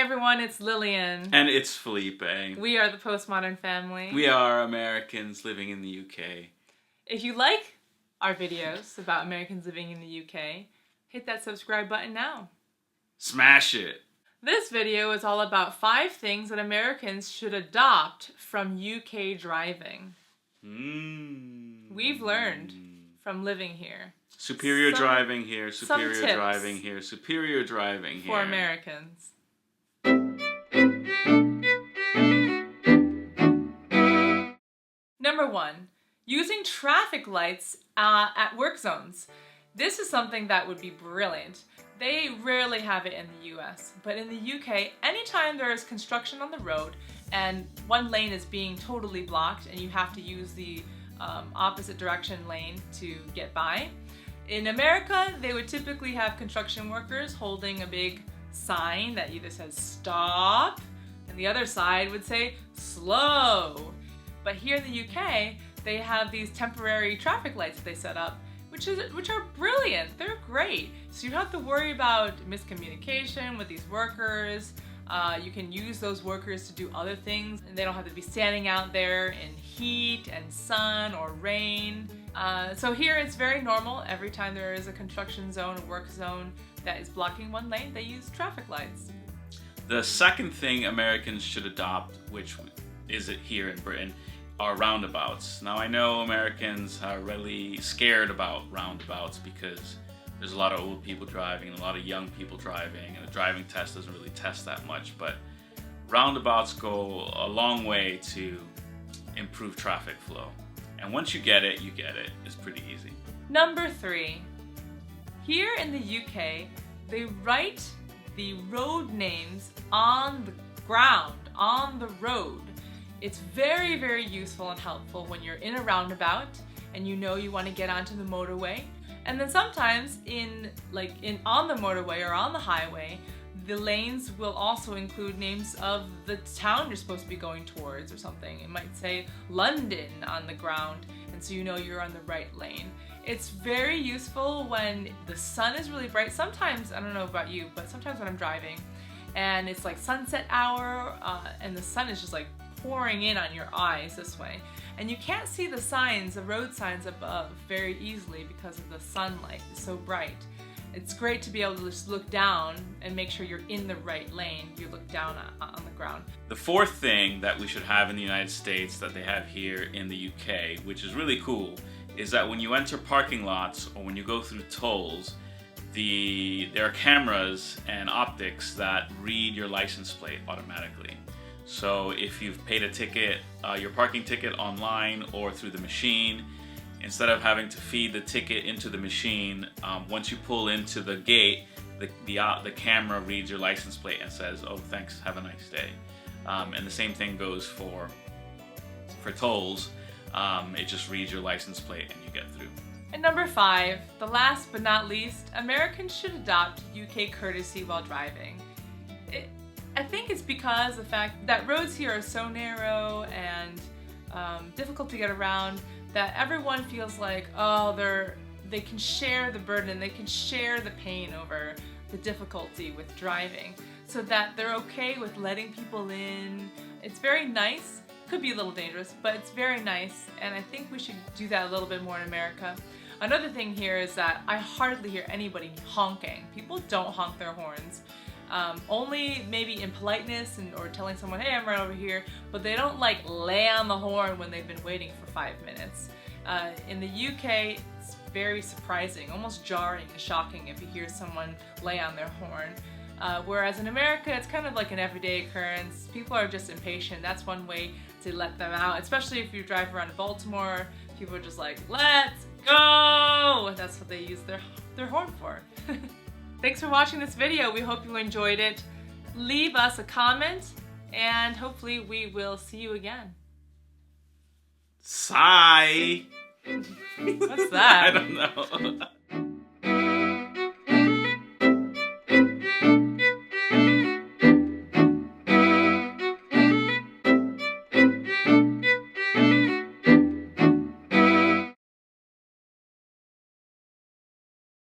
everyone, it's Lillian. And it's Felipe. We are the Postmodern family. We are Americans living in the UK. If you like our videos about Americans living in the UK, hit that subscribe button now. Smash it! This video is all about 5 things that Americans should adopt from UK driving. We've learned from living here. Superior driving here, superior driving here, superior driving here. For Americans. Number 1, using traffic lights at work zones. This is something that would be brilliant. They rarely have it in the US, but in the UK, anytime there is construction on the road and one lane is being totally blocked and you have to use the opposite direction lane to get by, in America, they would typically have construction workers holding a big sign that either says stop and the other side would say slow. But here in the UK, they have these temporary traffic lights that they set up, which are brilliant. They're great. So you don't have to worry about miscommunication with these workers. You can use those workers to do other things, and they don't have to be standing out there in heat and sun or rain. So here it's very normal. Every time there is a construction zone, a work zone that is blocking one lane, they use traffic lights. The second thing Americans should adopt, which is it here in Britain, are roundabouts. Now I know Americans are really scared about roundabouts because there's a lot of old people driving and a lot of young people driving, and the driving test doesn't really test that much, but roundabouts go a long way to improve traffic flow. And once you get it, you get it. It's pretty easy. Number 3, here in the UK, they write the road names on the ground, on the road. It's very, very useful and helpful when you're in a roundabout and you know you want to get onto the motorway. And then sometimes on the motorway or on the highway, the lanes will also include names of the town you're supposed to be going towards or something. It might say London on the ground, and so you know you're on the right lane. It's very useful when the sun is really bright. Sometimes, I don't know about you, but sometimes when I'm driving and it's like sunset hour and the sun is just like pouring in on your eyes this way, and you can't see the signs, the road signs above very easily because of the sunlight. It's so bright. It's great to be able to just look down and make sure you're in the right lane. You look down on the ground. The fourth thing that we should have in the United States that they have here in the UK, which is really cool, is that when you enter parking lots or when you go through tolls, there are cameras and optics that read your license plate automatically. So if you've paid a ticket, your parking ticket online or through the machine, instead of having to feed the ticket into the machine, once you pull into the gate, the camera reads your license plate and says, "Oh, thanks, have a nice day." And the same thing goes for tolls. It just reads your license plate and you get through. And number 5, the last but not least, Americans should adopt UK courtesy while driving. I think it's because the fact that roads here are so narrow and difficult to get around that everyone feels like, they can share the burden, they can share the pain over the difficulty with driving, so that they're okay with letting people in. It's very nice. Could be a little dangerous, but it's very nice, and I think we should do that a little bit more in America. Another thing here is that I hardly hear anybody honking. People don't honk their horns. Only maybe in politeness or telling someone, hey, I'm right over here, but they don't like lay on the horn when they've been waiting for 5 minutes. In the UK, it's very surprising, almost jarring and shocking if you hear someone lay on their horn. Whereas in America, it's kind of like an everyday occurrence. People are just impatient. That's one way to let them out, especially if you drive around Baltimore. People are just like, let's go! That's what they use their horn for. Thanks for watching this video. We hope you enjoyed it. Leave us a comment, and hopefully we will see you again. Sigh! What's that? I don't know.